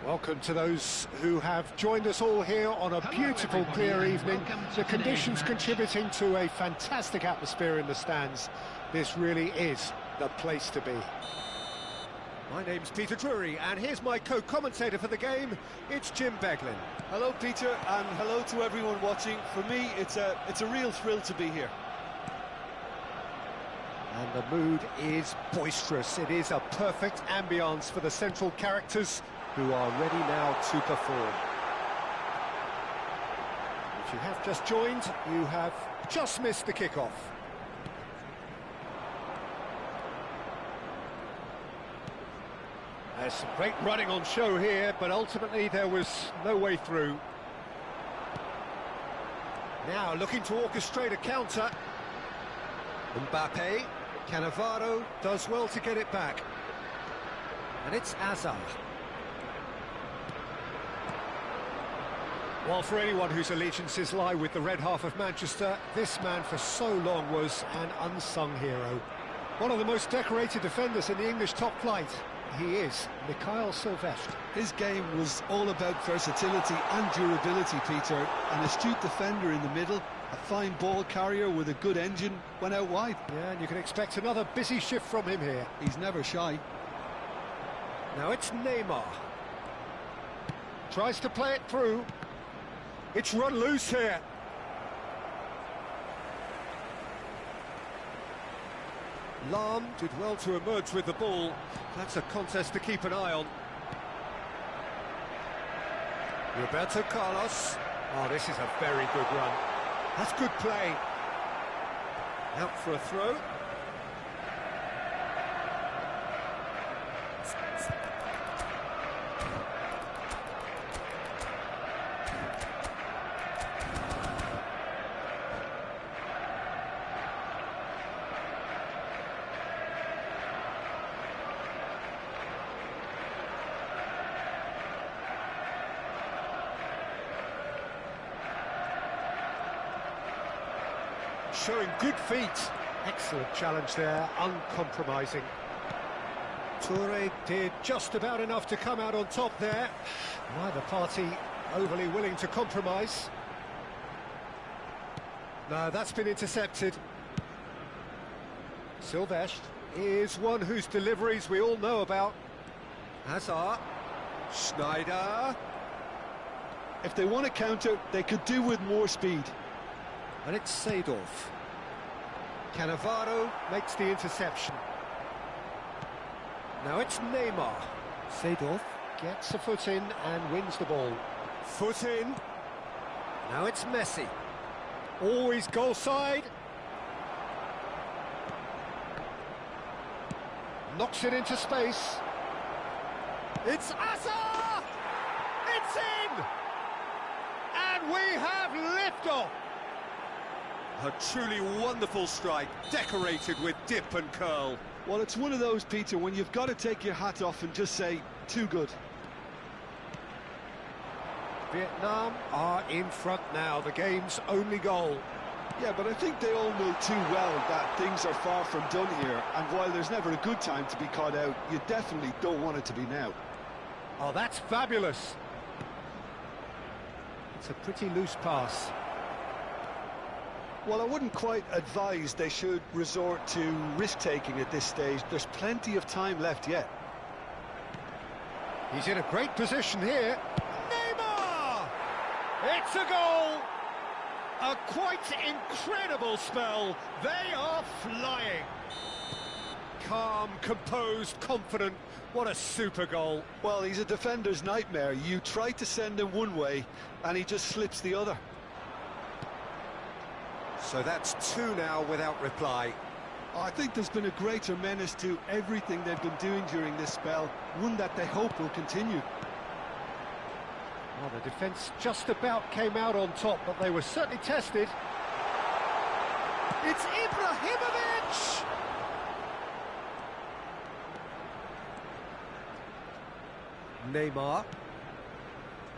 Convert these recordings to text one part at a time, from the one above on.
Welcome to those who have joined us all here on a beautiful, clear evening. The conditions contributing to a fantastic atmosphere in the stands. This really is the place to be. My name's Peter Drury, and here's my co-commentator for the game. It's Jim Beglin. Hello, Peter, and hello to everyone watching. For me, it's a real thrill to be here. And the mood is boisterous. It is a perfect ambience for the central characters who are ready now to perform. If you have just joined, you have just missed the kickoff. There's some great running on show here, but ultimately there was no way through. Now looking to orchestrate a counter. Mbappe, Cannavaro does well to get it back. And it's Hazard. Well, for anyone whose allegiances lie with the red half of Manchester, this man for so long was an unsung hero. One of the most decorated defenders in the English top flight. He is Mikhail Silvestre. His game was all about versatility and durability, Peter. An astute defender in the middle, a fine ball carrier with a good engine, went out wide. Yeah, and you can expect another busy shift from him here. He's never shy. Now it's Neymar. Tries to play it through. It's run loose here. Lahm did well to emerge with the ball. That's a contest to keep an eye on. Roberto Carlos. Oh, this is a very good run. That's good play. Out for a throw. Showing good feet. Excellent challenge there, uncompromising. Toure did just about enough to come out on top there. Neither party overly willing to compromise. No, that's been intercepted. Silvestre is one whose deliveries we all know about. Hazard. Schneider. If they want to counter, they could do with more speed. And it's Seedorf. Cannavaro makes the interception. Now it's Neymar. Seedorf gets a foot in and wins the ball. Foot in. Now it's Messi. Always goal side. Knocks it into space. It's Hazard! It's in! And we have liftoff! A truly wonderful strike, decorated with dip and curl. Well, it's one of those, Peter, when you've got to take your hat off and just say, too good. Vietnam are in front now, the game's only goal. Yeah, but I think they all know too well that things are far from done here, and while there's never a good time to be caught out, you definitely don't want it to be now. Oh, that's fabulous. It's a pretty loose pass. Well, I wouldn't quite advise they should resort to risk-taking at this stage. There's plenty of time left yet. He's in a great position here. Neymar! It's a goal! A quite incredible spell. They are flying. Calm, composed, confident. What a super goal. Well, he's a defender's nightmare. You try to send him one way, and he just slips the other. So that's two now without reply. I think there's been a greater menace to everything they've been doing during this spell, one that they hope will continue. Well, the defence just about came out on top, but they were certainly tested. It's Ibrahimovic! Neymar.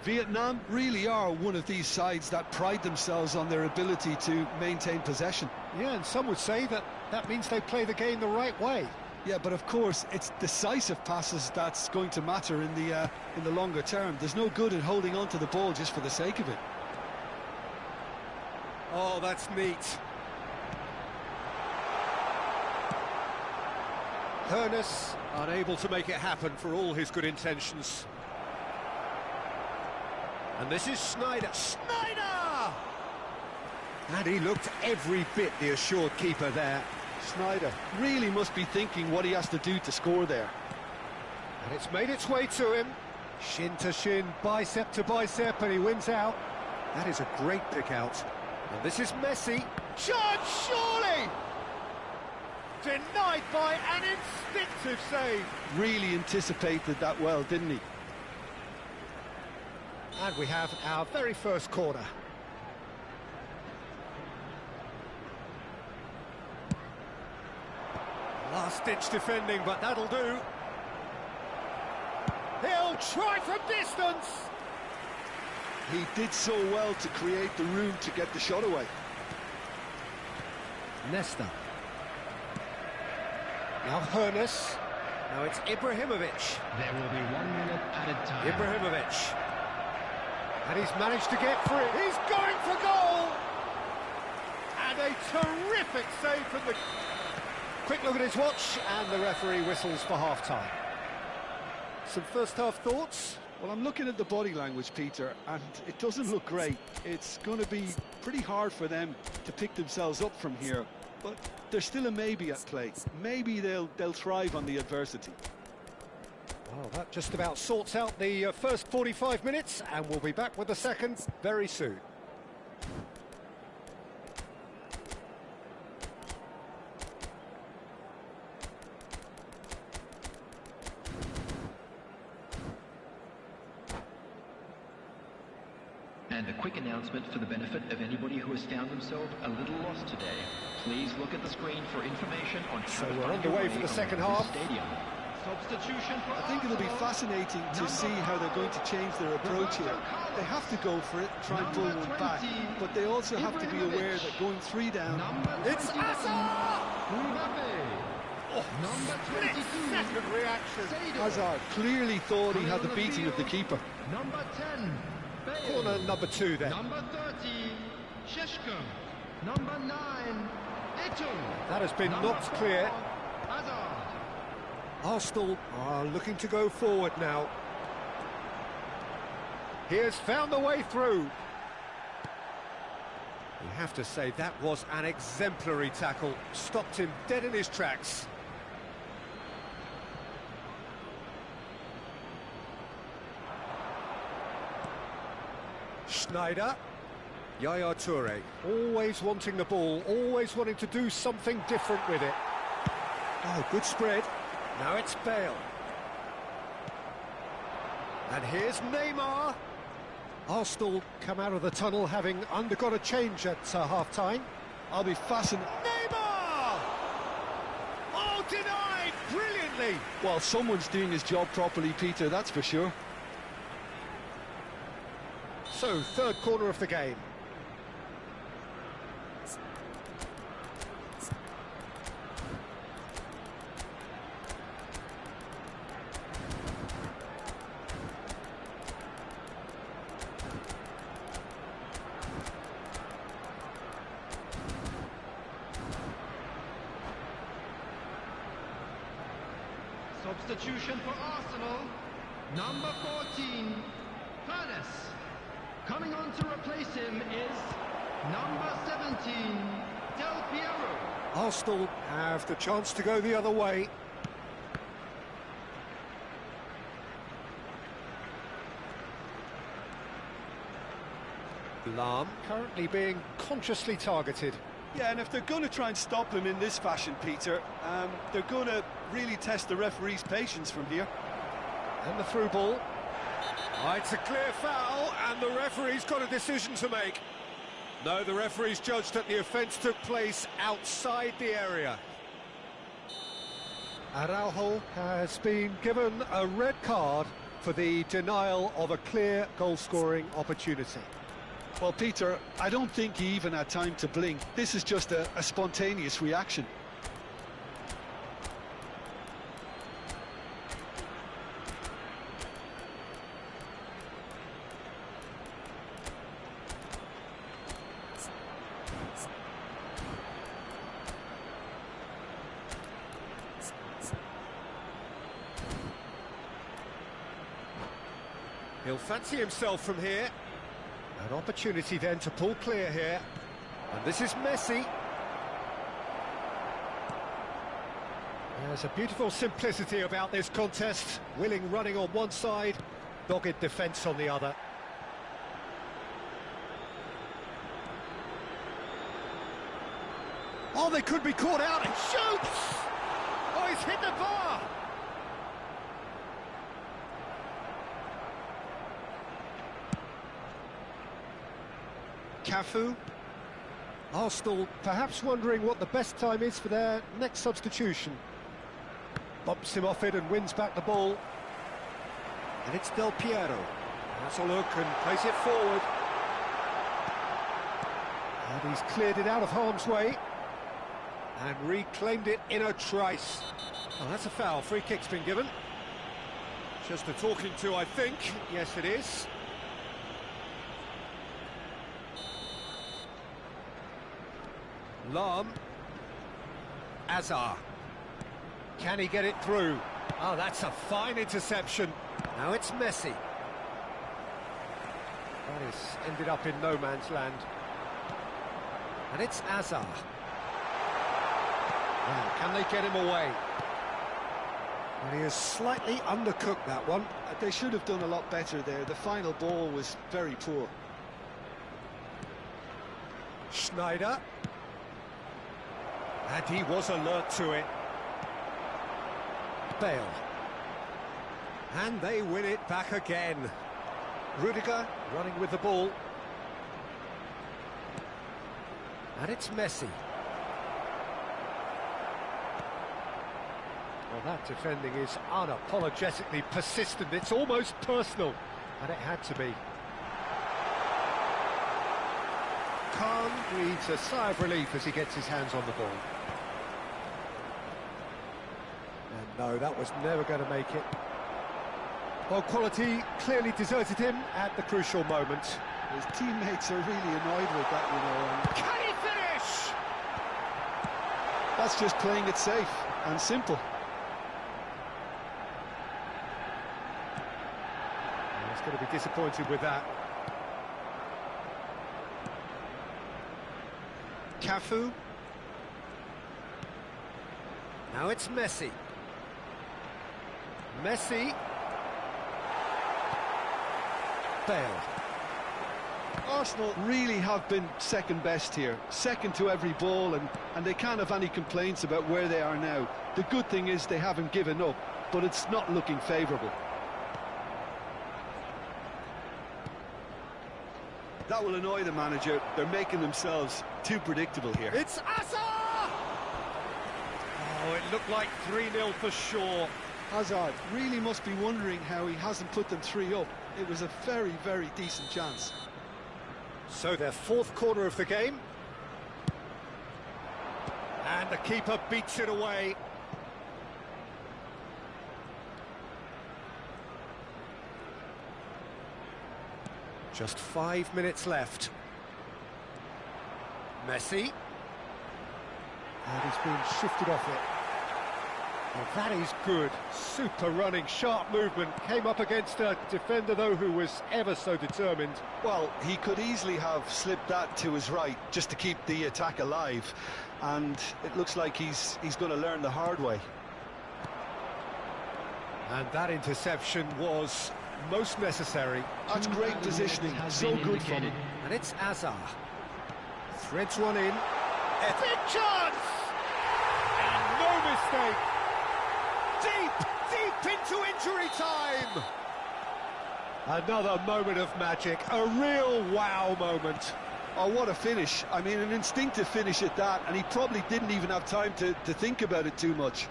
Vietnam really are one of these sides that pride themselves on their ability to maintain possession. Yeah, and some would say that that means they play the game the right way. Yeah, but of course, it's decisive passes that's going to matter in the longer term. There's no good in holding on to the ball just for the sake of it. Oh, that's neat. Hoeneß unable to make it happen for all his good intentions. And this is Sneijder. Sneijder! And he looked every bit the assured keeper there. Sneijder really must be thinking what he has to do to score there. And it's made its way to him. Shin to shin, bicep to bicep, and he wins out. That is a great pick out. And this is Messi. Chance, surely! Denied by an instinctive save. Really anticipated that well, didn't he? And we have our very first corner. Last-ditch defending, but that'll do. He'll try from distance. He did so well to create the room to get the shot away. Nesta. Now Hoeneß. Now it's Ibrahimovic. There will be 1 minute added time. Ibrahimovic. And he's managed to get free. He's going for goal! And a terrific save from the... Quick look at his watch, and the referee whistles for half-time. Some first-half thoughts? Well, I'm looking at the body language, Peter, and it doesn't look great. It's going to be pretty hard for them to pick themselves up from here, but there's still a maybe at play. Maybe they'll thrive on the adversity. Well, that just about sorts out the first 45 minutes, and we'll be back with the second very soon. And a quick announcement for the benefit of anybody who has found themselves a little lost today. Please look at the screen for information on how So to we're find underway your for way the second around half. the stadium. Substitution for I think it'll be fascinating to see how they're going to change their approach here. They have to go for it, try and pull one back, but they also have to be aware that going 3 down... It's Hazard! Oh, Number 22. Reaction. Hazard clearly thought he had the beating of the keeper. Number 10, Bale. Corner number 2 then. Number 30, Sheshko. Number 9, Eto'o. That has been Number knocked 4, clear. Hazard. Arsenal are looking to go forward now. He has found the way through. You have to say that was an exemplary tackle. Stopped him dead in his tracks. Sneijder. Yaya Toure. Always wanting the ball, always wanting to do something different with it. Oh, good spread. Now it's Bale. And here's Neymar. Arsenal come out of the tunnel having undergone a change at half-time. I'll be fascinated. Neymar! Oh, denied brilliantly. Well, someone's doing his job properly, Peter, that's for sure. So, third corner of the game. Substitution for Arsenal, number 14, Hoeneß. Coming on to replace him is number 17, Del Piero. Arsenal have the chance to go the other way. Lahm currently being consciously targeted. Yeah, and if they're going to try and stop him in this fashion, Peter, they're going to really test the referee's patience from here. And the through ball. Oh, it's a clear foul, and the referee's got a decision to make. No, the referee's judged that the offence took place outside the area. Araujo has been given a red card for the denial of a clear goal-scoring opportunity. Well, Peter, I don't think he even had time to blink. This is just a spontaneous reaction. He'll fancy himself from here. An opportunity then to pull clear here. And this is Messi. There's a beautiful simplicity about this contest. Willing running on one side, dogged defence on the other. Oh, they could be caught out and shoots! Oh, he's hit the bar! Cafu. Arsenal perhaps wondering what the best time is for their next substitution. Bumps him off it and wins back the ball. And it's Del Piero. Has a look and plays it forward. And he's cleared it out of harm's way. And reclaimed it in a trice. Oh, that's a foul. Free kick's been given. Just a talking to, I think. Yes, it is. Lahm. Azar. Can he get it through? Oh, that's a fine interception. Now it's Messi. That is ended up in no man's land. And it's Azar. Now, can they get him away? And he has slightly undercooked that one. They should have done a lot better there. The final ball was very poor. Schneider. And he was alert to it. Bale. And they win it back again. Rudiger running with the ball. And it's Messi. Well, that defending is unapologetically persistent. It's almost personal. And it had to be. Khan breathes a sigh of relief as he gets his hands on the ball. And no, that was never going to make it. Well, quality clearly deserted him at the crucial moment. His teammates are really annoyed with that, you know. And can he finish? That's just playing it safe and simple. He's going to be disappointed with that. Cafu. Now it's Messi. Messi. Bale. Arsenal really have been second best here, second to every ball, and they can't have any complaints about where they are now. The good thing is they haven't given up, but it's not looking favourable. That will annoy the manager. They're making themselves too predictable here. It's Hazard! Oh, it looked like 3-0 for sure. Hazard really must be wondering how he hasn't put them 3 up. It was a very, very decent chance. So their fourth corner of the game. And the keeper beats it away. Just 5 minutes left. Messi. And he's been shifted off it. Well, that is good. Super running, sharp movement. Came up against a defender, though, who was ever so determined. Well, he could easily have slipped that to his right just to keep the attack alive. And it looks like he's going to learn the hard way. And that interception was most necessary. That's great positioning, so good from him. And it's Azar. Threads one in. It's a chance! And no mistake. Deep into injury time. Another moment of magic, a real wow moment. Oh, what a finish. I mean, an instinctive finish at that, and he probably didn't even have time to think about it too much.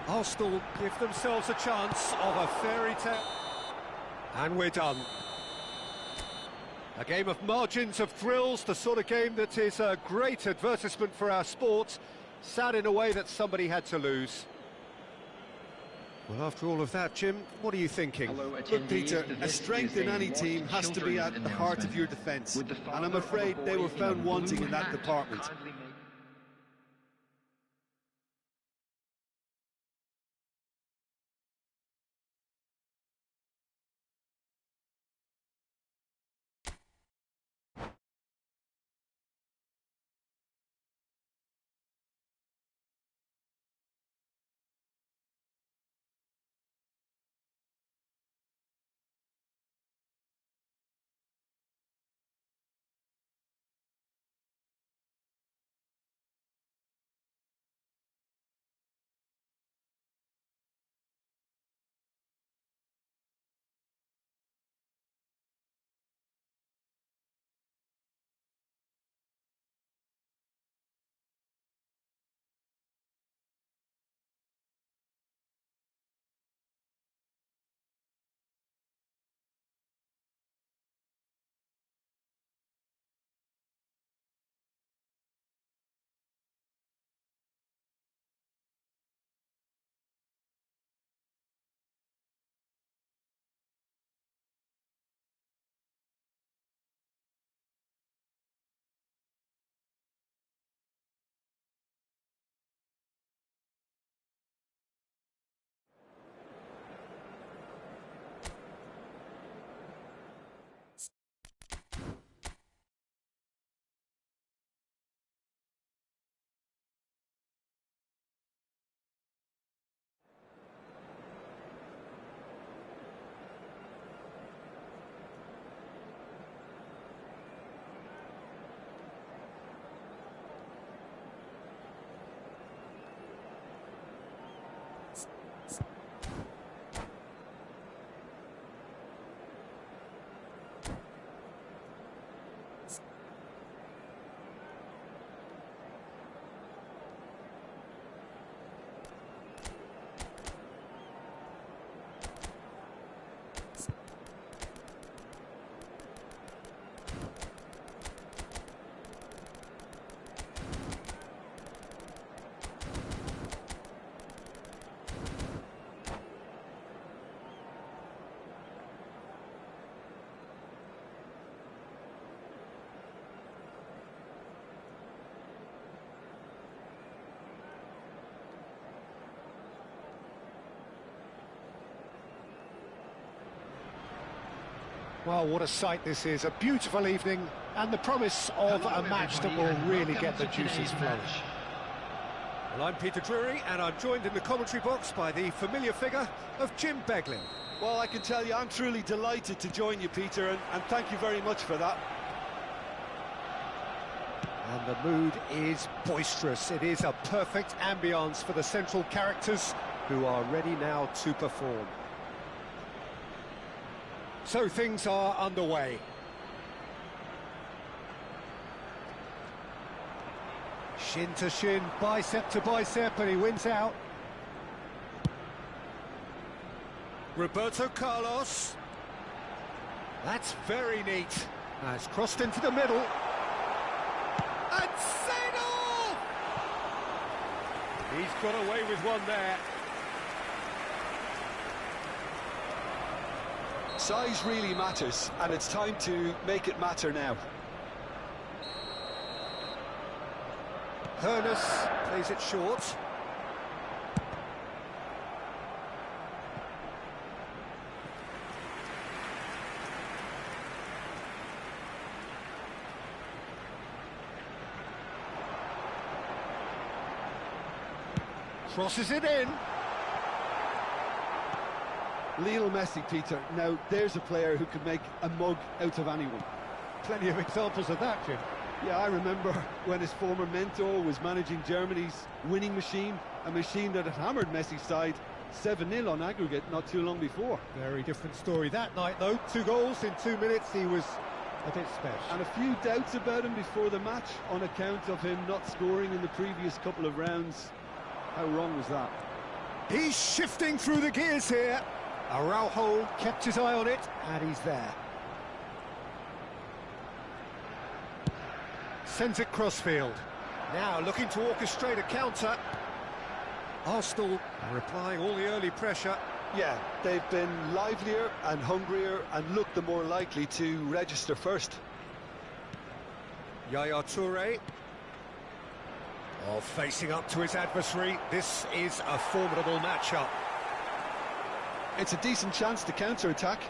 Arsenal give themselves a chance of a fairy tale. And we're done. A game of margins of thrills, the sort of game that is a great advertisement for our sport. Sad in a way that somebody had to lose. Well, after all of that, Jim, what are you thinking? Look, Peter, a strength in any team has to be at the heart of your defence. And I'm afraid they were found wanting in that department. Well, what a sight this is. A beautiful evening and the promise of a match that will really get the juices flowing. Well, I'm Peter Drury, and I'm joined in the commentary box by the familiar figure of Jim Beglin. Well, I can tell you, I'm truly delighted to join you, Peter, and thank you very much for that. And the mood is boisterous. It is a perfect ambience for the central characters who are ready now to perform. So things are underway. Shin to shin, bicep to bicep, and he wins out. Roberto Carlos. That's very neat. Now it's crossed into the middle. And set off! He's got away with one there. Size really matters, and it's time to make it matter now. Hernus plays it short. Crosses it in. Lionel Messi, Peter. Now, there's a player who could make a mug out of anyone. Plenty of examples of that, Jim. Yeah, I remember when his former mentor was managing Germany's winning machine, a machine that had hammered Messi's side 7-0 on aggregate not too long before. Very different story that night, though. 2 goals in 2 minutes. He was a bit special. And a few doubts about him before the match on account of him not scoring in the previous couple of rounds. How wrong was that? He's shifting through the gears here. Araujo kept his eye on it, and he's there. Sends it crossfield. Now looking to orchestrate a counter. Arsenal are applying all the early pressure. Yeah, they've been livelier and hungrier and looked the more likely to register first. Yaya Toure. Oh, facing up to his adversary. This is a formidable matchup. It's a decent chance to counter-attack.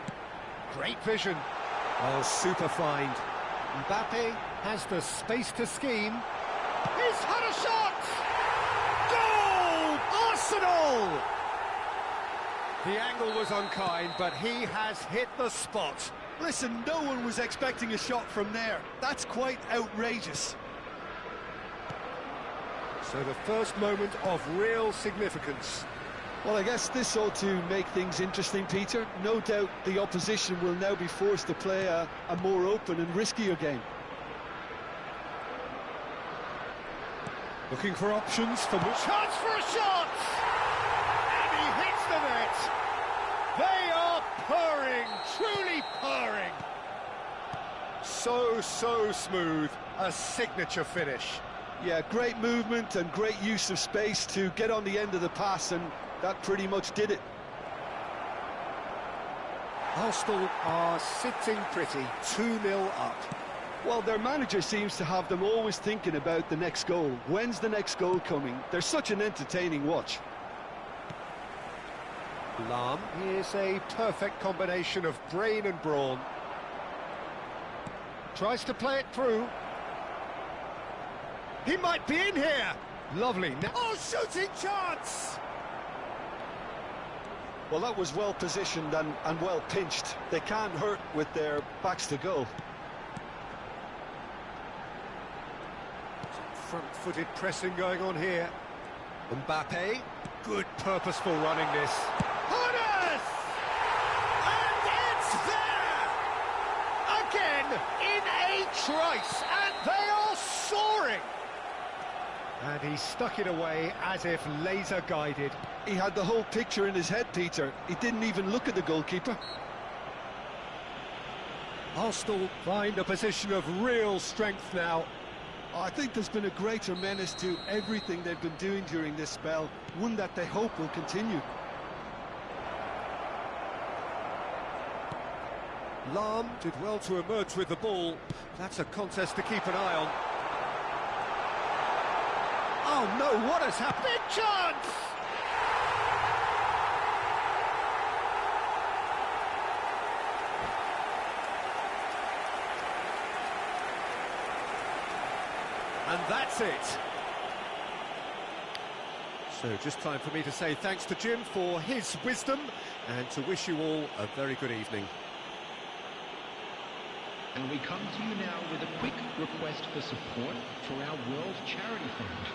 Great vision. Oh, super find. Mbappe has the space to scheme. He's had a shot! Goal! Arsenal! The angle was unkind, but he has hit the spot. Listen, no one was expecting a shot from there. That's quite outrageous. So the first moment of real significance. Well, I guess this ought to make things interesting, Peter. No doubt the opposition will now be forced to play a more open and riskier game. Looking for options for the chance for a shot! And he hits the net! They are purring, truly purring! So smooth, a signature finish. Yeah, great movement and great use of space to get on the end of the pass, and that pretty much did it. Arsenal are sitting pretty, 2-0 up. Well, their manager seems to have them always thinking about the next goal. When's the next goal coming? They're such an entertaining watch. Lahm is a perfect combination of brain and brawn. Tries to play it through. He might be in here! Lovely. Oh, shooting chance! Well, that was well positioned and well pinched. They can't hurt with their backs to goal. Front-footed pressing going on here. Mbappe, good purposeful running this. Hunters! And it's there! Again, in a trice, and they are soaring! And he stuck it away as if laser-guided. He had the whole picture in his head, Peter. He didn't even look at the goalkeeper. Arsenal find a position of real strength now. I think there's been a greater menace to everything they've been doing during this spell, one that they hope will continue. Lahm did well to emerge with the ball. That's a contest to keep an eye on. Oh no, what has happened? Big chance! And that's it. So just time for me to say thanks to Jim for his wisdom and to wish you all a very good evening. And we come to you now with a quick request for support for our World Charity Fund.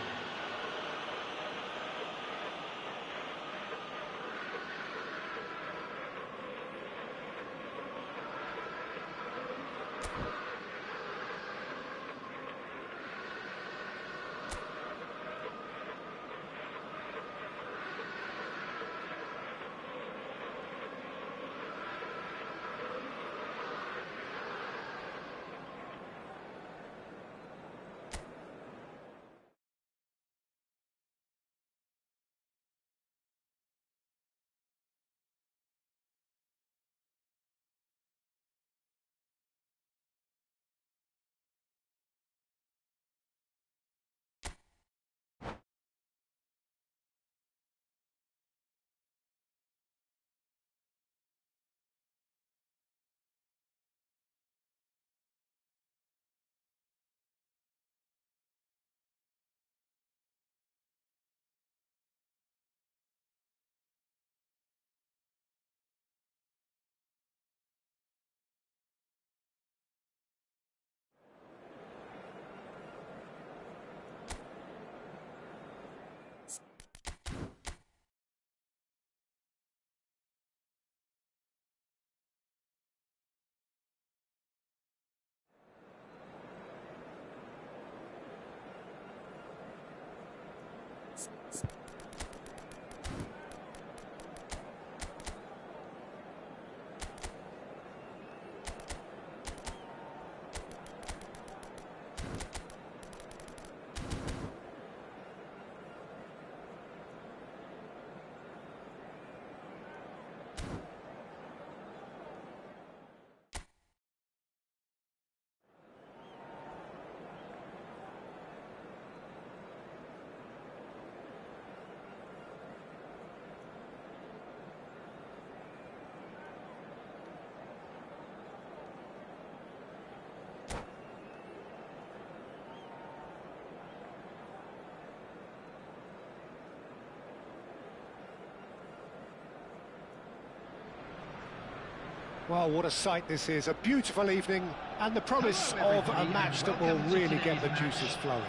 Well, what a sight this is. A beautiful evening and the promise of a match that will really get the juices flowing.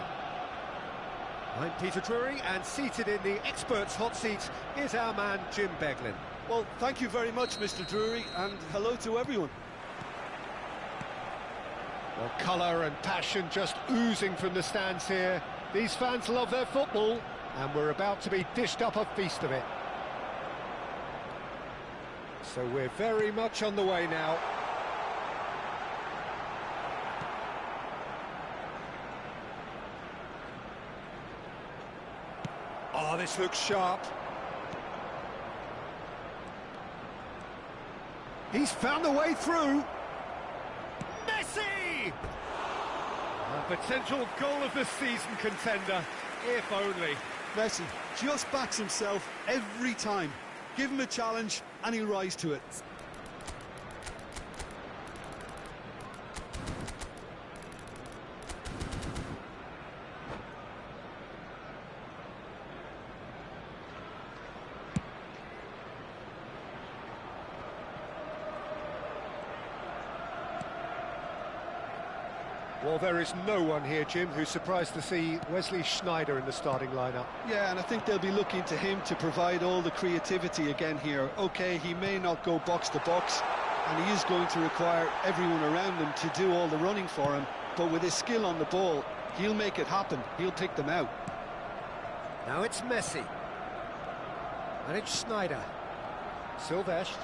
I'm Peter Drury, and seated in the experts' hot seat is our man Jim Beglin. Well, thank you very much, Mr. Drury, and hello to everyone. Well, colour and passion just oozing from the stands here. These fans love their football, and we're about to be dished up a feast of it. So we're very much on the way now. Oh, this looks sharp. He's found the way through. Messi! A potential goal of the season contender, if only. Messi just backs himself every time. Give him a challenge and he'll rise to it. Well, there is no one here, Jim, who's surprised to see Wesley Sneijder in the starting lineup. Yeah, and I think they'll be looking to him to provide all the creativity again here. OK, he may not go box to box, and he is going to require everyone around him to do all the running for him, but with his skill on the ball, he'll make it happen. He'll pick them out. Now it's Messi. And it's Sneijder. Silvestre.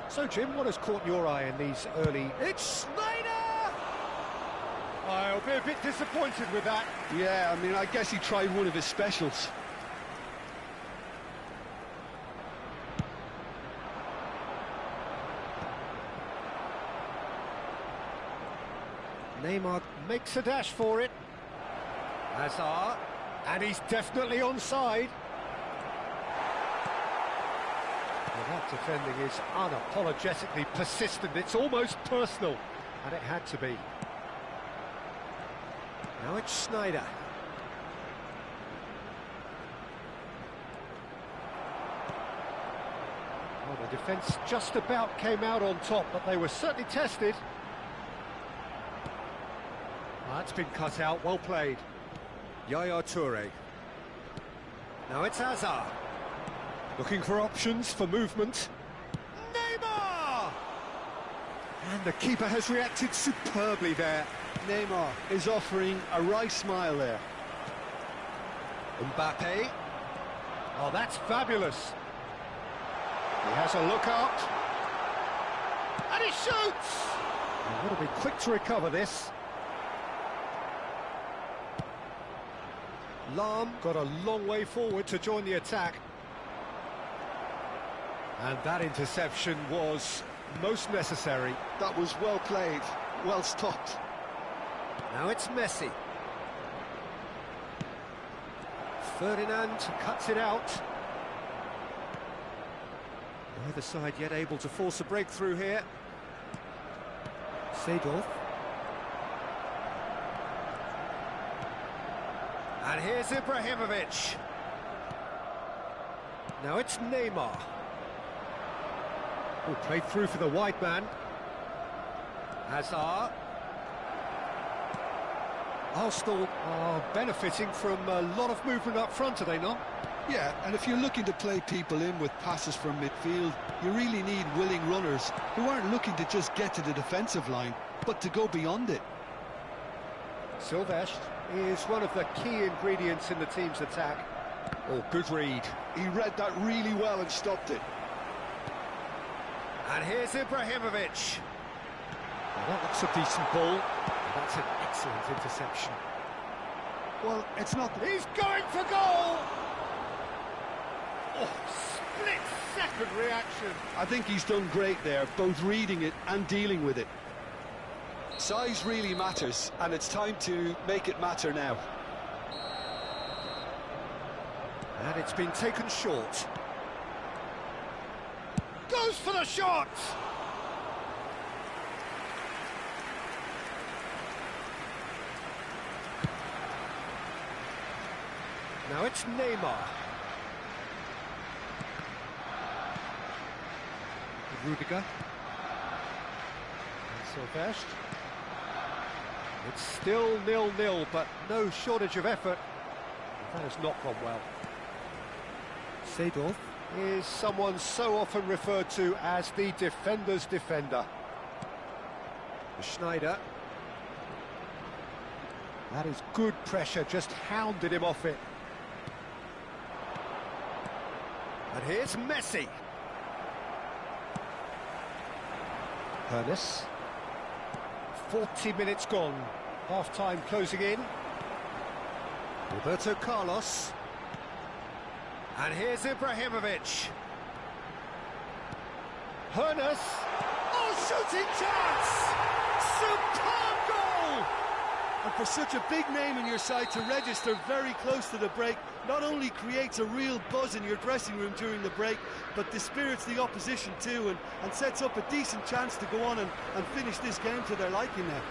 So, Jim, what has caught your eye in these early... It's Sneijder! I'll be a bit disappointed with that. Yeah, I mean, I guess he tried one of his specials. Neymar makes a dash for it. Hazard. And he's definitely onside. Well, that defending is unapologetically persistent. It's almost personal. And it had to be. Now it's Sneijder. Well, the defence just about came out on top, but they were certainly tested. That's been cut out, well played. Yaya Toure. Now it's Hazard. Looking for options for movement. Neymar! And the keeper has reacted superbly there. Neymar is offering a right smile there. Mbappe. Oh, that's fabulous. He has a look out. And he shoots! He's got to be quick to recover this. Lahm got a long way forward to join the attack. And that interception was most necessary. That was well played, well stopped. Now it's Messi. Ferdinand cuts it out. Neither side yet able to force a breakthrough here. Seedorf. And here's Ibrahimovic. Now it's Neymar. Oh, played through for the wide man. Hazard. Arsenal are benefiting from a lot of movement up front, are they not? Yeah, and if you're looking to play people in with passes from midfield, you really need willing runners who aren't looking to just get to the defensive line, but to go beyond it. Silvestre is one of the key ingredients in the team's attack. Oh, good read. He read that really well and stopped it. And here's Ibrahimovic. Well, that looks a decent ball. That's an excellent interception. Well, it's not... He's going for goal! Oh, split-second reaction. I think he's done great there, both reading it and dealing with it. Size really matters, and it's time to make it matter now. And it's been taken short. Goes for the shot! Now it's Neymar. Rudiger. And Sylvestre. It's still 0-0, but no shortage of effort. That has not gone well. Seedorf is someone so often referred to as the defender's defender. Schneider. That is good pressure, just hounded him off it. And here's Messi. Ernest. 40 minutes gone. Half-time closing in. Roberto Carlos. And here's Ibrahimovic. Ernest. Oh, shooting chance! Superb goal! And for such a big name in your side to register very close to the break, not only creates a real buzz in your dressing room during the break, but dispirits the opposition too, and sets up a decent chance to go on and finish this game to their liking now.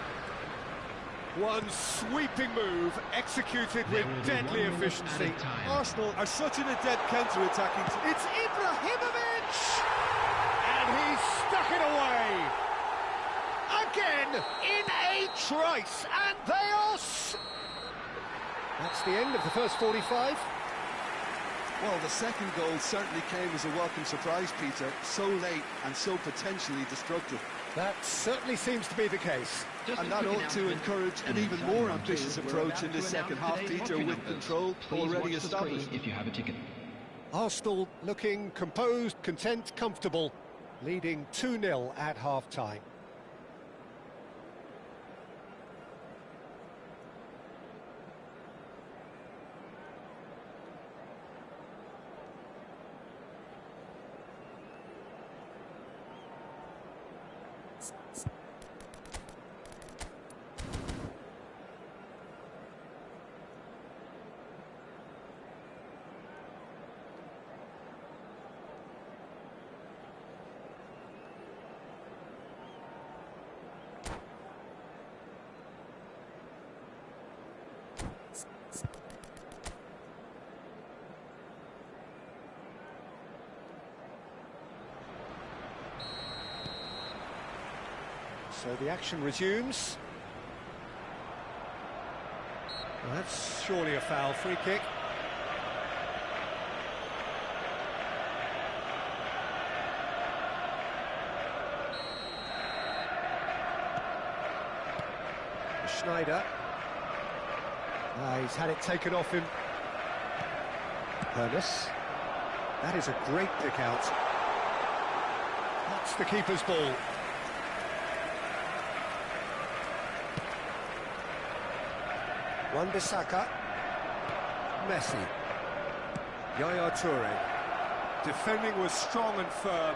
One sweeping move, executed with deadly efficiency. Arsenal are such an adept counter-attacking. It's Ibrahimovic! And he stuck it away! Again, in a trice, and they are... That's the end of the first 45. Well, the second goal certainly came as a welcome surprise, Peter. So late and so potentially destructive. That certainly seems to be the case. And that ought to encourage an even more ambitious approach in this second half, Peter, with control already established. If you have a ticket. Arsenal looking composed, content, comfortable, leading 2-0 at half-time. So the action resumes. Well, that's surely a foul. Free kick. Schneider. He's had it taken off him. Ernest. That is a great pick out. That's the keeper's ball. Wan-Bissaka. Messi. Yaya Toure. Defending was strong and firm.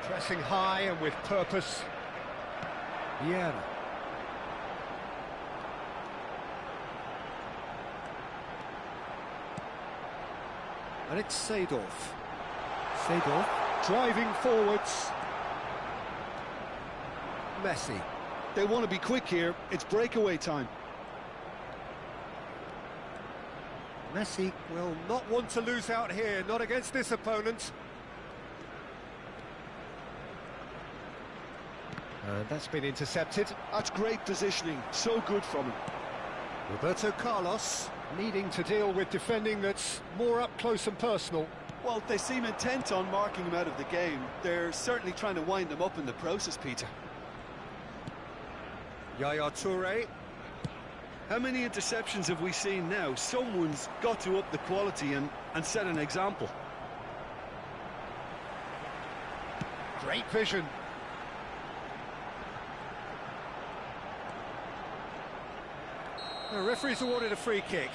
Pressing high and with purpose. Vieira. And it's Seedorf. Seedorf driving forwards. Messi. They want to be quick here. It's breakaway time. Messi will not want to lose out here, not against this opponent. And that's been intercepted. That's great positioning, so good from him. Roberto Carlos needing to deal with defending that's more up close and personal. Well, they seem intent on marking him out of the game. They're certainly trying to wind him up in the process, Peter. Yaya Toure. How many interceptions have we seen now? Someone's got to up the quality and set an example. Great vision. The referee's awarded a free kick.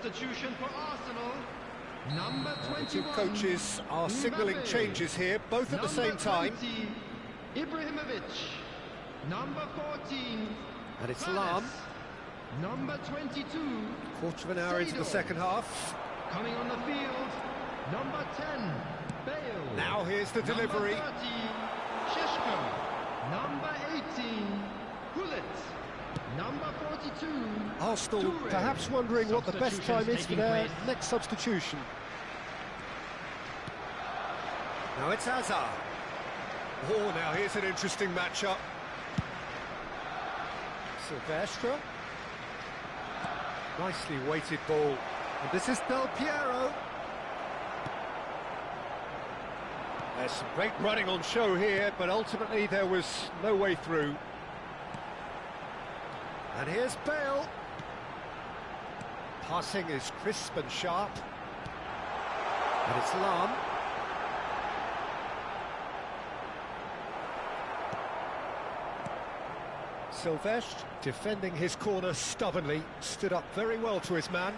Substitution for Arsenal. Number 21. The two coaches are signalling Mbappe. changes here, both at the same time. 20, Ibrahimovic. Number 14. And it's Hames. Lam. Number 22. Quarter of an hour into the second half. Coming on the field. Number 10. Bale. Now here's the delivery. Number 30. Sheshko. Number 18. Gullit. Number 42. Arsenal Toure. perhaps wondering what the best time is for their Substitutions next substitution. Now it's Hazard. Oh, now here's an interesting matchup. Silvestre. Nicely weighted ball. And this is Del Piero. There's some great running on show here, but ultimately there was no way through. And here's Bale. Passing is crisp and sharp. And it's Lam. Silvestre, defending his corner stubbornly, stood up very well to his man.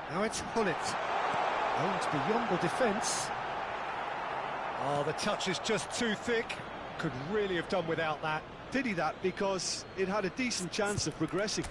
Now it's Gullit. Owned beyond the defence. Oh, the touch is just too thick. Could really have done without that. Pity that, because it had a decent chance of progressing.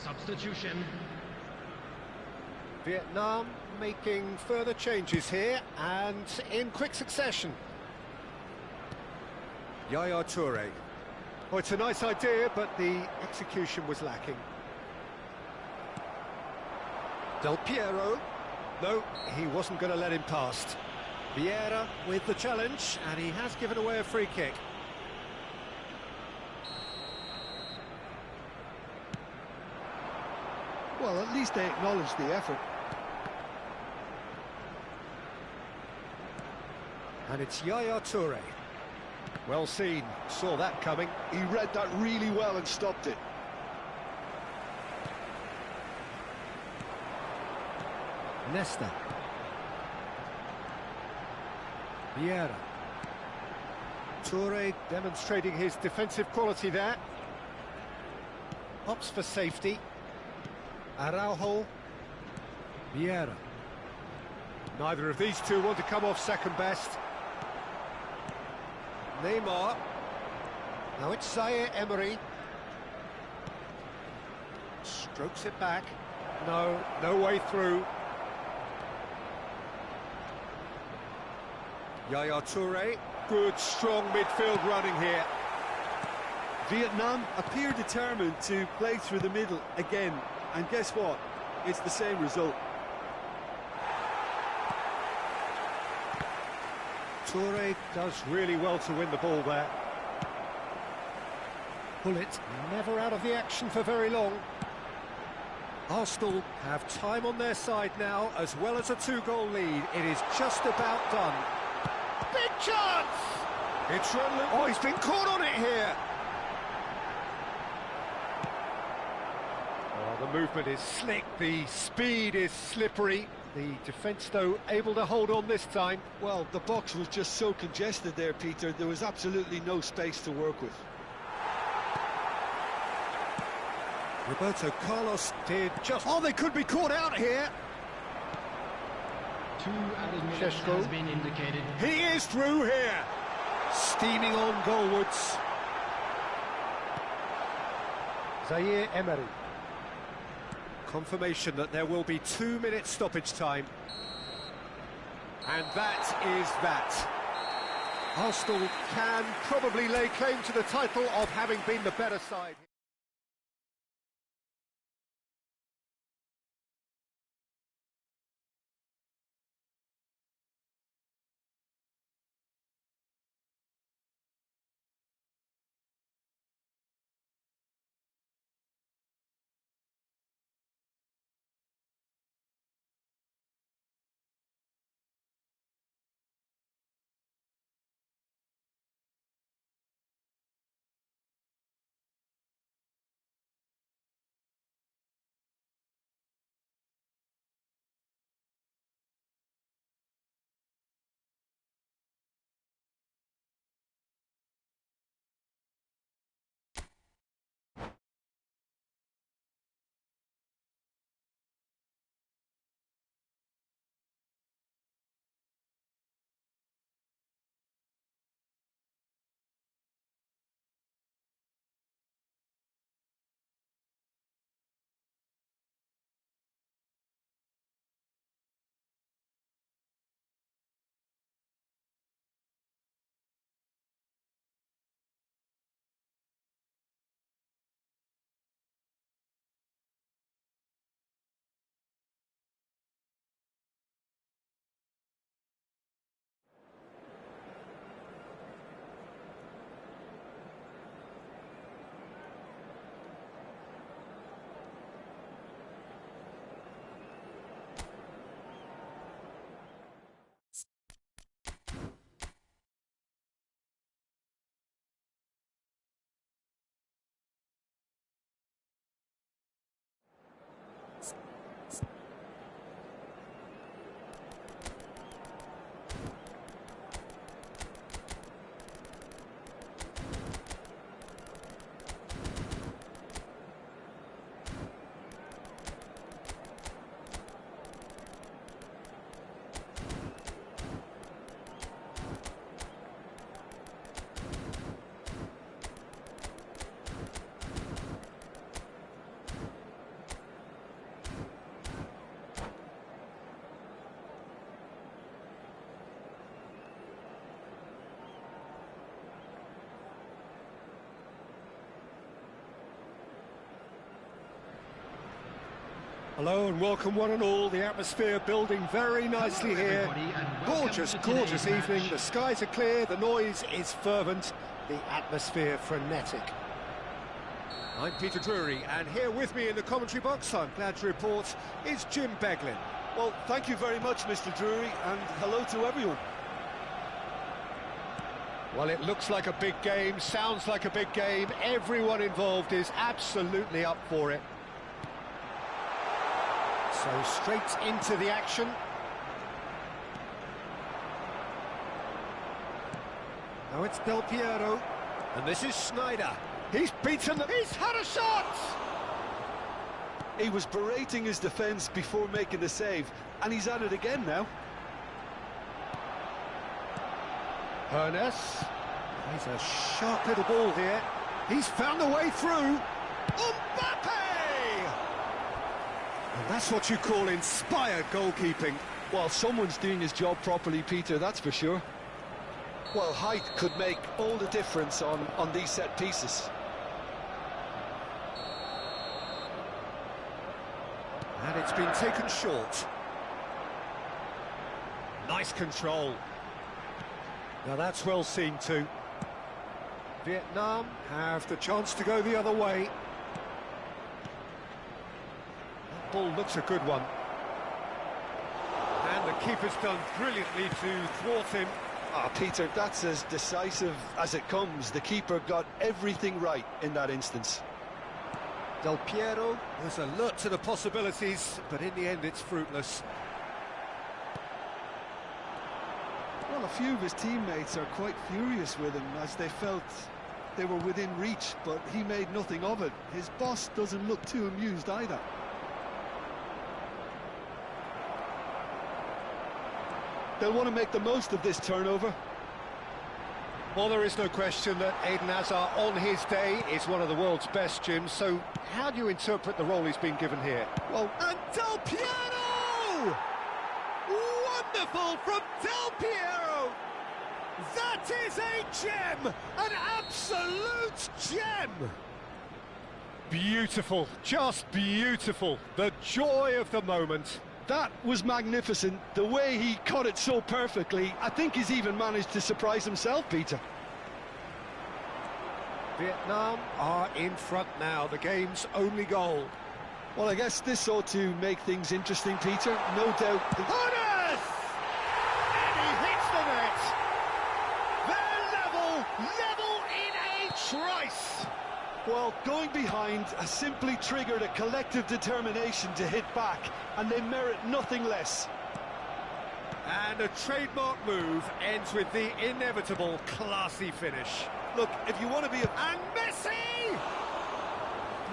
Substitution. Vietnam making further changes here, and in quick succession. Yaya Toure. Oh, it's a nice idea, but the execution was lacking. Del Piero. No, he wasn't going to let him past. Vieira with the challenge, and he has given away a free kick. Well, at least they acknowledged the effort. And it's Yaya Toure. Well seen, saw that coming. He read that really well and stopped it. Nesta. Vieira. Toure demonstrating his defensive quality there. Opts for safety. Araujo. Vieira. Neither of these two want to come off second best. Neymar. Now it's Zaire Emery. Strokes it back. No way through. Yaya Toure. Good, strong midfield running here. Vietnam appear determined to play through the middle again. And guess what? It's the same result. Toure does really well to win the ball there. Gullit never out of the action for very long. Arsenal have time on their side now, as well as a two-goal lead. It is just about done. Big chance! It's run. Oh, he's been caught on it here. Oh, the movement is slick, the speed is slippery. The defence, though, able to hold on this time. Well, the box was just so congested there, Peter. There was absolutely no space to work with. Roberto Carlos did just... Oh, they could be caught out here. 2 added minutes Sheshko. has been indicated. He is through here. Steaming on goalwards. Zaire Emery. Confirmation that there will be 2 minutes stoppage time. And that is that. Arsenal can probably lay claim to the title of having been the better side. Hello and welcome one and all. The atmosphere building very nicely here. Gorgeous, gorgeous evening. The skies are clear, the noise is fervent, the atmosphere frenetic. I'm Peter Drury, and here with me in the commentary box, I'm glad to report, is Jim Beglin. Well, thank you very much, Mr. Drury, and hello to everyone. Well, it looks like a big game, sounds like a big game. Everyone involved is absolutely up for it. So straight into the action. Now it's Del Piero, and this is Schneider. He's beaten them. He's had a shot! He was berating his defence before making the save, and he's at it again now. Hernes. He's a sharp little ball here. He's found the way through. Mbappe! And that's what you call inspired goalkeeping. Well, someone's doing his job properly, Peter, that's for sure. Well, height could make all the difference on these set pieces. And it's been taken short. Nice control. Now that's well seen too. Vietnam have the chance to go the other way. That ball looks a good one. And the keeper's done brilliantly to thwart him. Peter, that's as decisive as it comes. The keeper got everything right in that instance. Del Piero was alert to the possibilities, but in the end it's fruitless. Well, a few of his teammates are quite furious with him as they felt they were within reach, but he made nothing of it. His boss doesn't look too amused either. They'll want to make the most of this turnover. Well, there is no question that Eden Hazard, on his day, is one of the world's best, Jim. So how do you interpret the role he's been given here? Well, and Del Piero! Wonderful from Del Piero! That is a gem! An absolute gem! Beautiful, just beautiful. The joy of the moment. that was magnificent. The way he caught it so perfectly, I think he's even managed to surprise himself, Peter. Vietnam are in front now, the game's only goal. Well, I guess this ought to make things interesting, Peter. No doubt. Honors! And he hits the net. They're level in a trice. Well, going behind has simply triggered a collective determination to hit back, and they merit nothing less. And a trademark move ends with the inevitable classy finish. Look, if you want to be a... And Messi!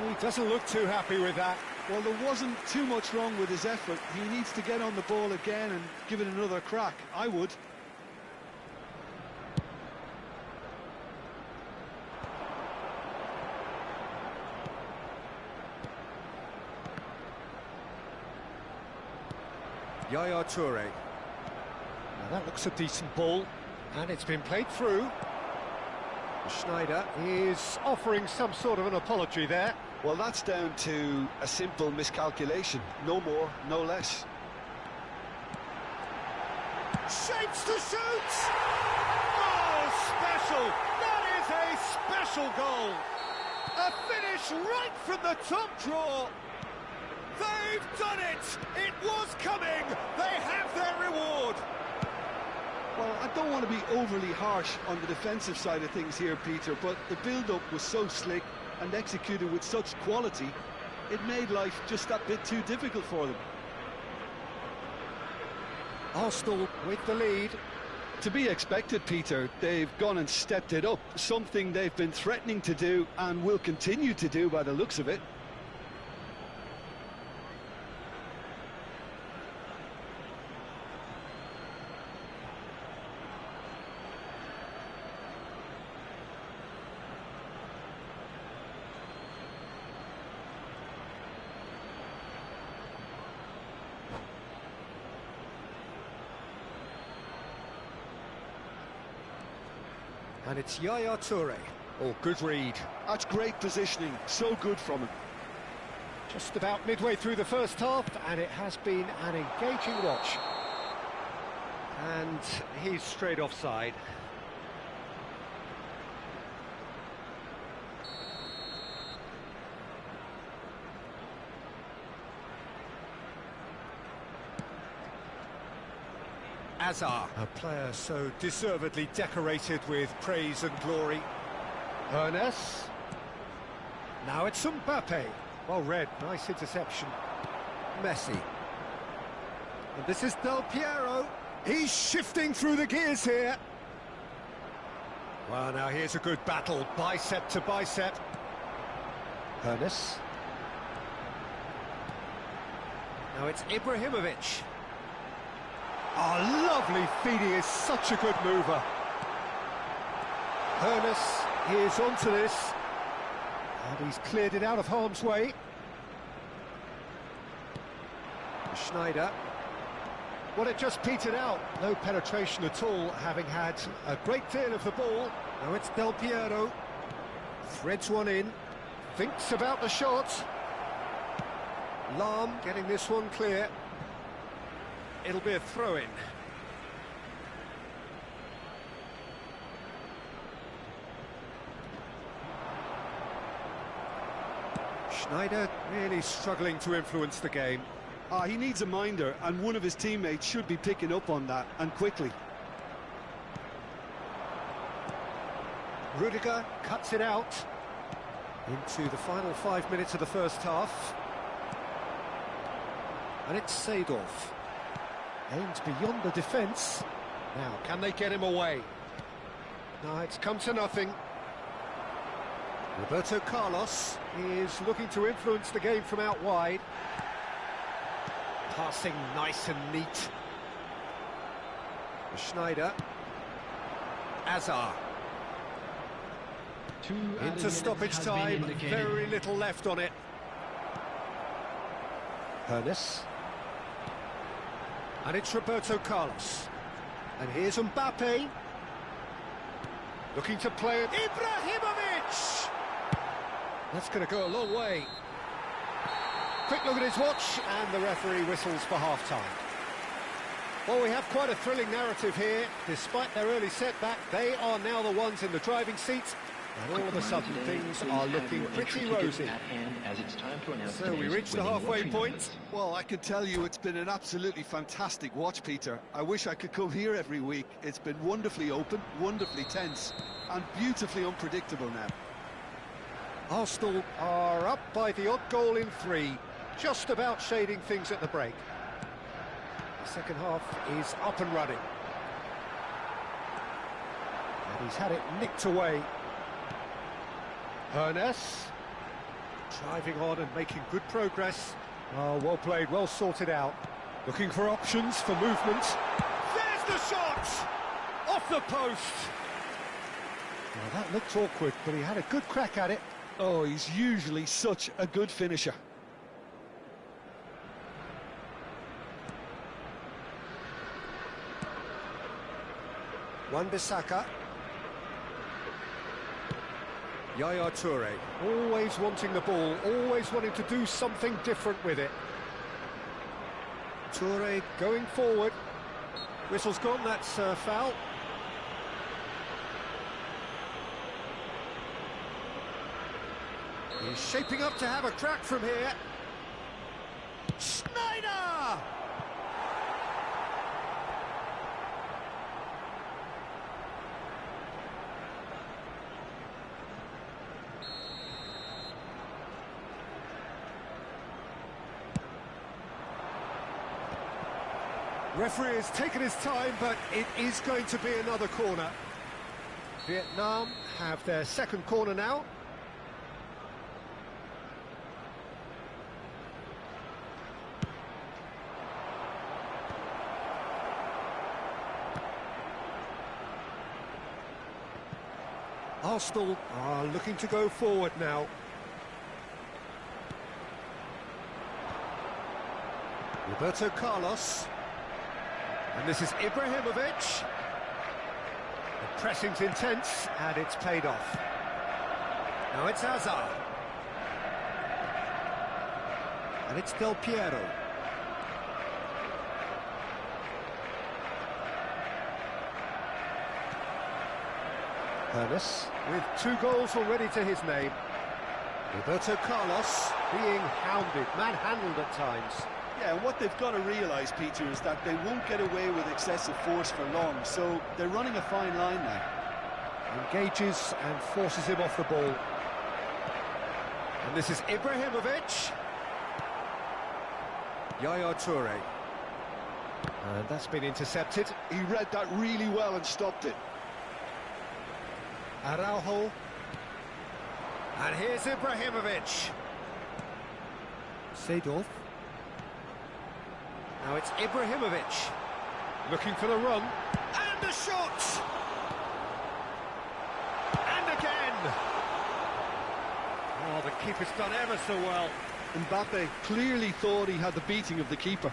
He doesn't look too happy with that. Well, there wasn't too much wrong with his effort. He needs to get on the ball again and give it another crack. I would. Yaya Toure. Now that looks a decent ball, and it's been played through. Schneider is offering some sort of an apology there. Well, that's down to a simple miscalculation. No more, no less. Shapes to shoot! Oh, special! That is a special goal! A finish right from the top draw! They've done it! It was coming! They have their reward! Well, I don't want to be overly harsh on the defensive side of things here, Peter, but the build-up was so slick and executed with such quality, it made life just that bit too difficult for them. Arsenal with the lead. To be expected, Peter. They've gone and stepped it up, something they've been threatening to do and will continue to do by the looks of it. And it's Yaya Toure. Oh, good read. That's great positioning, so good from him. Just about midway through the first half, and it has been an engaging watch. And he's straight offside. Azar, a player so deservedly decorated with praise and glory. Ernest. Now it's Mbappe. Well read, nice interception. Messi. And this is Del Piero. He's shifting through the gears here. Well, now here's a good battle, bicep to bicep. Ernest. Now it's Ibrahimovic. Oh, lovely feed, he is such a good mover. Ernest is onto this. And he's cleared it out of harm's way. Schneider. Well, it just petered out. No penetration at all, having had a great deal of the ball. Now it's Del Piero. Threads one in. Thinks about the shot. Lahm getting this one clear. It'll be a throw-in. Schneider really struggling to influence the game. He needs a minder, and one of his teammates should be picking up on that, and quickly. Rudiger cuts it out into the final 5 minutes of the first half. And it's Seedorf. Aims beyond the defence. Now, can they get him away? No, it's come to nothing. Roberto Carlos is looking to influence the game from out wide. Passing nice and neat. Schneider. Azar. Into stoppage time, very little left on it. Ernest. And it's Roberto Carlos. And here's Mbappe. Looking to play it. Ibrahimovic! That's going to go a long way. Quick look at his watch, and the referee whistles for half-time. Well, we have quite a thrilling narrative here. Despite their early setback, they are now the ones in the driving seat. And all of a sudden, things are looking pretty rosy. So we reach the halfway point. Well, I can tell you it's been an absolutely fantastic watch, Peter. I wish I could come here every week. It's been wonderfully open, wonderfully tense, and beautifully unpredictable now. Arsenal are up by the odd goal in 3, just about shading things at the break. The second half is up and running. And he's had it nicked away. Ernest, driving on and making good progress. Oh, well played, well sorted out. Looking for options for movement. There's the shot! Off the post! Well, that looked awkward, but he had a good crack at it. Oh, he's usually such a good finisher. Wan-Bissaka. Yaya Toure, always wanting the ball, always wanting to do something different with it. Toure going forward. Whistle's gone, that's foul. He's shaping up to have a crack from here. Schneider! Referee has taken his time, but it is going to be another corner. Vietnam have their second corner now. Arsenal are looking to go forward now. Roberto Carlos. And this is Ibrahimovic. The pressing's intense, and it's paid off. Now it's Azar. And it's Del Piero. Ernest, with 2 goals already to his name. Roberto Carlos being hounded, manhandled at times. Yeah, and what they've got to realise, Peter, is that they won't get away with excessive force for long, so they're running a fine line now. Engages and forces him off the ball. And this is Ibrahimovic. Yaya Toure. And that's been intercepted. He read that really well and stopped it. Araujo. And here's Ibrahimovic. Seedorf. Now it's Ibrahimovic. Looking for the run. And a shot! And again! Oh, the keeper's done ever so well. Mbappe clearly thought he had the beating of the keeper.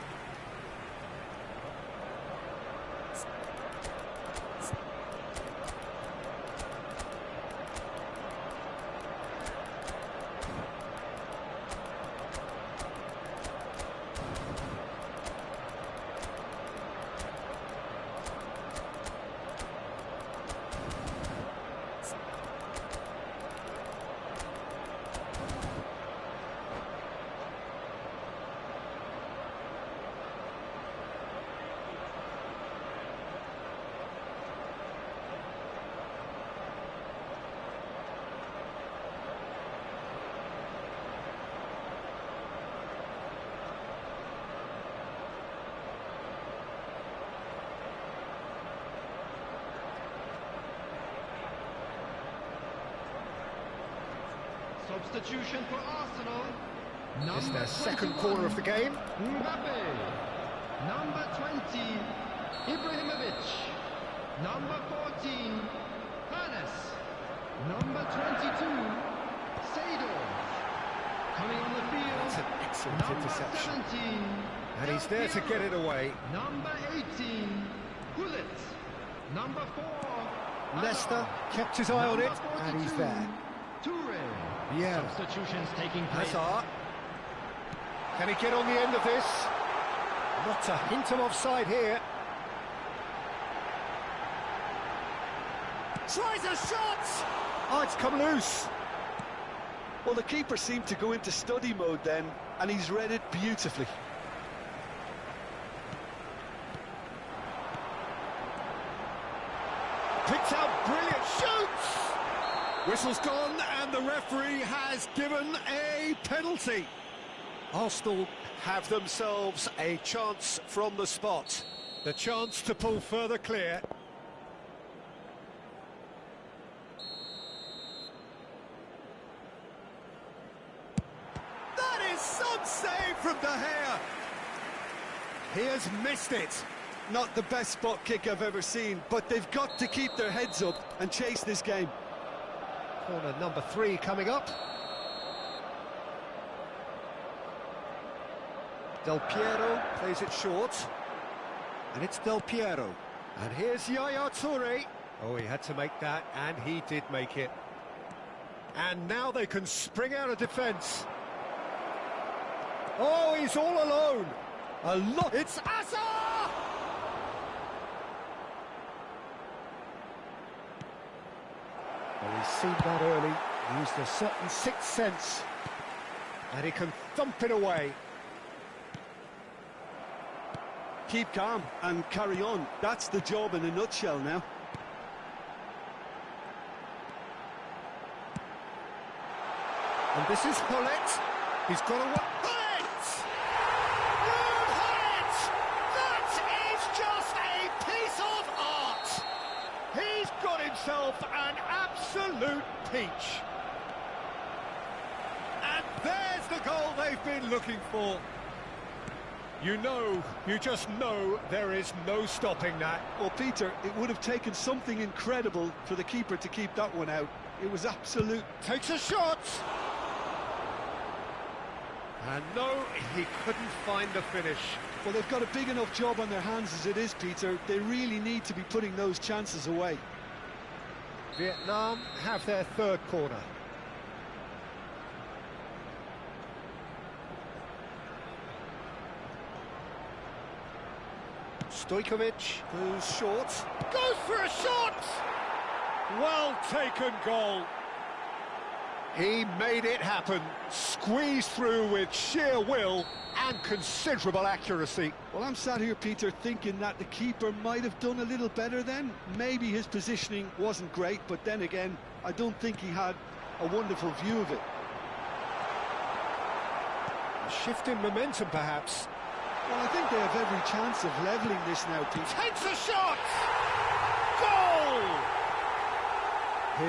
Substitution for Arsenal. It's their second 21, corner of the game. Mbappe. Number 20, Ibrahimovic. Number 14, Hannes. Number 22, Seedorf. Coming on the field. That's an excellent number interception. 17, And he's there to get it away. Number 18, Gullit. Number 4, Leicester kept his eye on it, and he's there. Toure. Yeah. Substitutions taking place. Hazard. Can he get on the end of this? Not a hint of offside here. Tries a shot! Oh, it's come loose. Well, the keeper seemed to go into study mode then, and he's read it beautifully. Picks out brilliant shoots! Whistle's gone, and the referee has given a penalty. Arsenal have themselves a chance from the spot. The chance to pull further clear. That is some save from De Gea. He has missed it. Not the best spot kick I've ever seen, but they've got to keep their heads up and chase this game. Corner number 3 coming up. Del Piero plays it short. And it's Del Piero. And here's Yaya Toure. Oh, he had to make that, and he did make it. And now they can spring out of defence. Oh, he's all alone. A lot. It's Hazard! Well, he's seen that early, used a certain sixth sense, and he can thump it away. Keep calm and carry on. That's the job in a nutshell now. And this is Hullet. He's got to work. Hullet! Ruud Hullet! That is just a piece of art! He's got himself an absolute peach. And there's the goal they've been looking for. You just know there is no stopping that. Well, Peter, it would have taken something incredible for the keeper to keep that one out. It was absolute. Takes a shot! And no, he couldn't find the finish. Well, they've got a big enough job on their hands as it is, Peter. They really need to be putting those chances away. Vietnam have their third corner. Stojkovic, who's short, goes for a shot! Well taken goal. He made it happen, squeezed through with sheer will and considerable accuracy. Well, I'm sat here, Peter, thinking that the keeper might have done a little better then. Maybe his positioning wasn't great, but then again, I don't think he had a wonderful view of it. A shift in momentum, perhaps. Well, I think they have every chance of levelling this now, Peter. Takes a shot! Goal!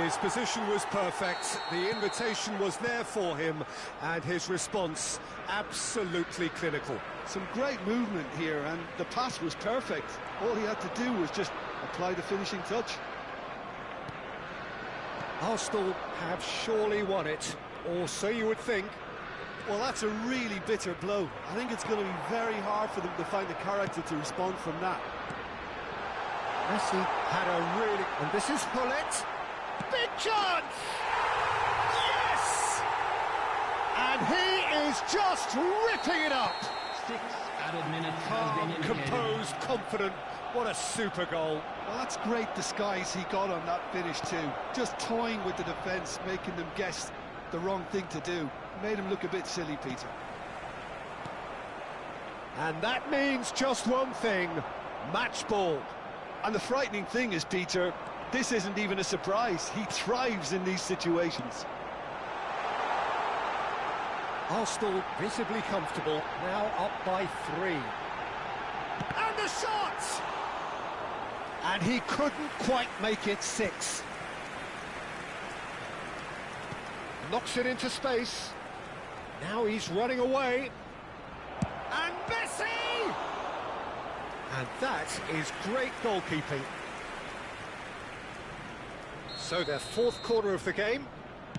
His position was perfect, the invitation was there for him, and his response absolutely clinical. Some great movement here, and the pass was perfect. All he had to do was just apply the finishing touch. Arsenal have surely won it, or so you would think. Well, that's a really bitter blow. I think it's going to be very hard for them to find the character to respond from that. Messi had a really... And this is Hullet. Big chance! Yes! And he is just ripping it up. 6 added minutes has Calm, been indicated. composed, confident. What a super goal. Well, that's great disguise he got on that finish too. Just toying with the defence, making them guess the wrong thing to do. Made him look a bit silly, Peter. And that means just one thing, match ball. And the frightening thing is, Peter, this isn't even a surprise. He thrives in these situations. Arsenal visibly comfortable, now up by 3. And the shot! And he couldn't quite make it 6. Knocks it into space. Now he's running away. And Messi! And that is great goalkeeping. So their fourth quarter of the game.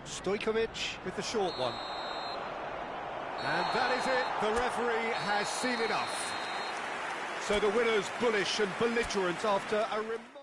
Stojkovic with the short one. And that is it. The referee has seen enough. So the winner's bullish and belligerent after a remarkable...